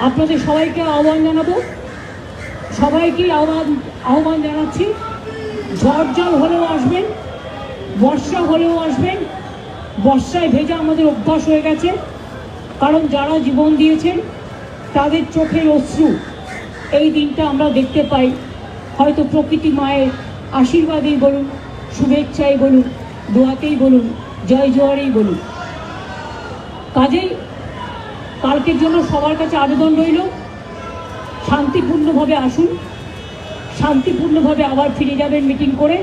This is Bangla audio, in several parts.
আপনাদের সবাইকে আহ্বান জানাবো, সবাইকে আহ্বান জানাচ্ছি, ঝড় জল হলেও আসবেন, বর্ষা হলেও আসবেন। বর্ষায় ভেজা আমাদের অভ্যাস হয়ে গেছে, কারণ যারা জীবন দিয়েছেন তাদের চোখের অশ্রু এই দিনটা আমরা দেখতে পাই। হয়তো প্রকৃতি মায়ের আশীর্বাদেই বলুন, শুভেচ্ছাই বলুন, দোয়াতেই বলুন, জয় জোয়ারেই বলুন। কাজেই কালকের জন্য সবার কাছে আবেদন রইল, শান্তিপূর্ণভাবে আসুন, শান্তিপূর্ণভাবে আবার ফিরে যাবেন মিটিং করে।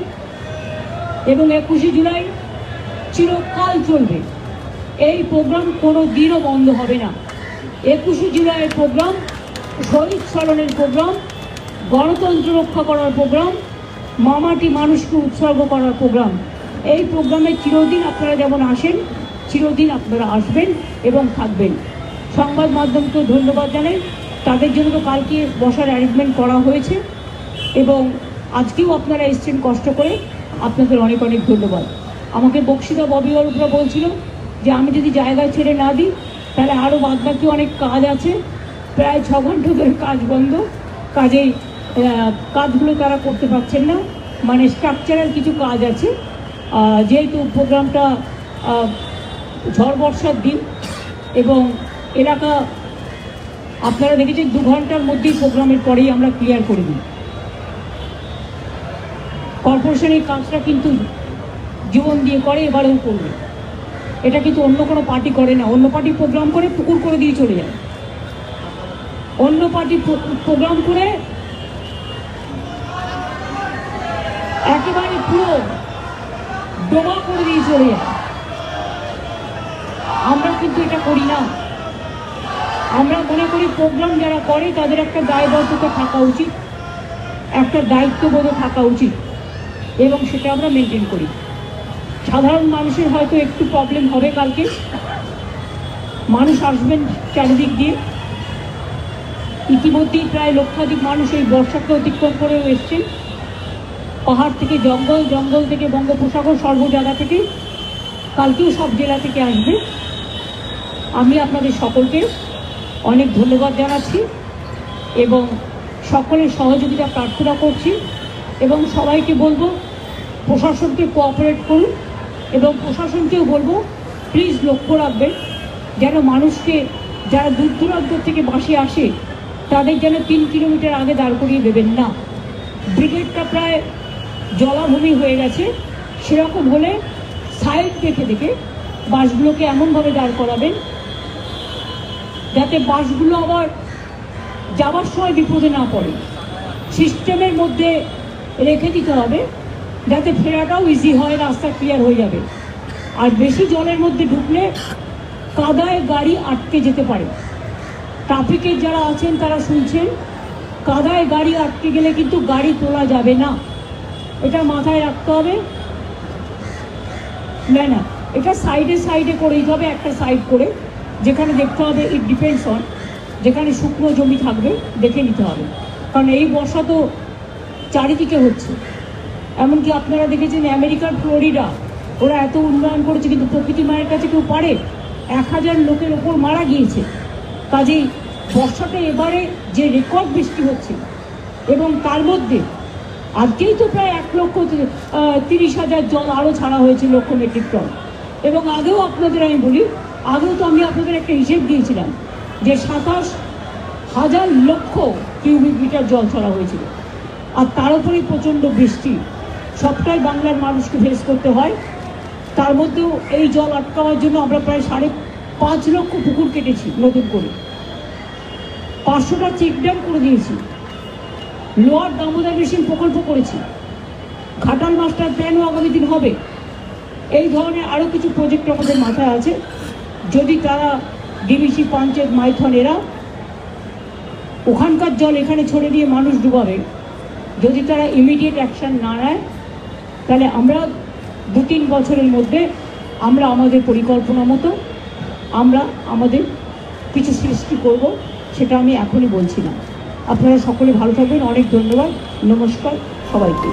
এবং 21শে জুলাই চিরকাল চলবে এই প্রোগ্রাম, কোনো দিনও বন্ধ হবে না। 21শে জুলাইয়ের প্রোগ্রাম শহীদ স্মরণের প্রোগ্রাম, গণতন্ত্র রক্ষা করার প্রোগ্রাম, মামাটি মানুষকে উৎসর্গ করার প্রোগ্রাম। এই প্রোগ্রামে চিরদিন আপনারা যেমন আসেন, চিরদিন আপনারা আসবেন এবং থাকবেন। সংবাদ মাধ্যমকেও ধন্যবাদ জানাই, তাদের জন্য তো কালকে বসার অ্যারেঞ্জমেন্ট করা হয়েছে এবং আজকেও আপনারা এসছেন কষ্ট করে, আপনাদের অনেক অনেক ধন্যবাদ। আমাকে বক্সিতা ববি অরূপরা বলছিল যে আমি যদি জায়গায় ছেড়ে না দিই তাহলে আরও বাদবাকি অনেক কাজ আছে, প্রায় 6 ঘন্টা ধরে কাজ বন্ধ, কাজেই কাজগুলো তারা করতে পারছেন না, মানে স্ট্রাকচারাল কিছু কাজ আছে। যেহেতু প্রোগ্রামটা ঝড় বর্ষার দিন এবং এলাকা আপনারা দেখেছেন 2 ঘন্টার মধ্যেই প্রোগ্রামের পরেই আমরা ক্লিয়ার করে দিই। কর্পোরেশনের কাজটা কিন্তু জীবন দিয়ে করে, এবারেও করবে। এটা কিন্তু অন্য কোনো পার্টি করে না। অন্য পার্টি প্রোগ্রাম করে পুকুর করে দিয়ে চলে যায়, অন্য পার্টি প্রোগ্রাম করে একেবারে পুরো ডোবা করে দিয়ে চলে যায়। আমরা কিন্তু এটা করি না। আমরা মনে করি প্রোগ্রাম যারা করে তাদের একটা দায়বদ্ধতা থাকা উচিত, একটা দায়িত্ববোধ থাকা উচিত এবং সেটা আমরা মেনটেন করি। সাধারণ মানুষের হয়তো একটু প্রবলেম হবে কালকে, মানুষ আসবেন চারিদিক দিয়ে, ইতিমধ্যেই প্রায় লক্ষাধিক মানুষ এই বর্ষাকে অতিক্রম করেও এসছেন, পাহাড় থেকে জঙ্গল, জঙ্গল থেকে বঙ্গোপসাগর, সর্ব জায়গা থেকে, কালকেও সব জেলা থেকে আসবে। আমি আপনাদের সকলকে অনেক ধন্যবাদ জানাচ্ছি এবং সকলের সহযোগিতা প্রার্থনা করছি এবং সবাইকে বলবো প্রশাসনকে কোঅপারেট করুন এবং প্রশাসনকেও বলবো প্লিজ লক্ষ্য রাখবেন যেন মানুষকে যারা দূর দূরান্ত থেকে বাসে আসে তাদের যেন 3 কিলোমিটার আগে দাঁড় করিয়ে দেবেন না। ব্রিগেডটা প্রায় জলাভূমি হয়ে গেছে, সেরকম হলে সাইড দেখে দেখে বাসগুলোকে এমনভাবে দাঁড় করাবেন যাতে বাসগুলো আবার যাওয়ার সময় বিপদে না পড়ে। সিস্টেমের মধ্যে রেখে দিতে হবে যাতে ফেরাটাও ইজি হয়, রাস্তা ক্লিয়ার হয়ে যাবে। আর বেশি জলের মধ্যে ঢুকলে কাদায় গাড়ি আটকে যেতে পারে। ট্রাফিকের যারা আছেন তারা শুনছেন, কাদায় গাড়ি আটকে গেলে কিন্তু গাড়ি তোলা যাবে না, এটা মাথায় রাখতে হবে। না, এটা সাইডে সাইডে করে দিতে হবে, একটা সাইড করে, যেখানে দেখতে হবে ইট ডিপেন্ডস অন, যেখানে শুকনো জমি থাকবে দেখে নিতে হবে। কারণ এই বর্ষা তো চারিদিকে হচ্ছে, এমনকি আপনারা দেখেছেন আমেরিকার ফ্লোরিডা, ওরা এত উন্নয়ন করেছে কিন্তু প্রকৃতি মায়ের কাছে কেউ পারে? 1000 লোকের ওপর মারা গিয়েছে। কাজেই বর্ষাটা এবারে যে রেকর্ড বৃষ্টি হচ্ছে এবং তার মধ্যে আজকেই তো প্রায় 1,30,000 জল আরও ছাড়া হয়েছে, লক্ষ মেট্রিক টন। এবং আগেও আপনাদের আমি বলি, আগেও তো আমি আপনাদের একটা হিসেব দিয়েছিলাম যে 27,000 লক্ষ কিউবিক মিটার জল ছাড়া হয়েছিল। আর তার উপরেই প্রচণ্ড বৃষ্টি, সবটাই বাংলার মানুষকে ফেস করতে হয়। তার মধ্যেও এই জল আটকাবার জন্য আমরা প্রায় 5.5 লক্ষ পুকুর কেটেছি নতুন করে, 500টা চেক ড্যাম করে দিয়েছি, লোয়ার দামোদর বেসিন প্রকল্প করেছি, ঘাটাল মাস্টার প্ল্যানও আগামী দিন হবে। এই ধরনের আরও কিছু প্রজেক্ট আমাদের মাথায় আছে। যদি তারা ডিবিসি, পঞ্চায়েত, মাইথন এরা ওখানকার জল এখানে ছড়ে দিয়ে মানুষ ডুবাবে, যদি তারা ইমিডিয়েট অ্যাকশান না নেয় তাহলে আমরা 2-3 বছরের মধ্যে আমরা আমাদের পরিকল্পনা মতো আমরা আমাদের কিছু সৃষ্টি করব, সেটা আমি এখনই বলছি না। আপনারা সকলে ভালো থাকবেন, অনেক ধন্যবাদ, নমস্কার সবাইকে।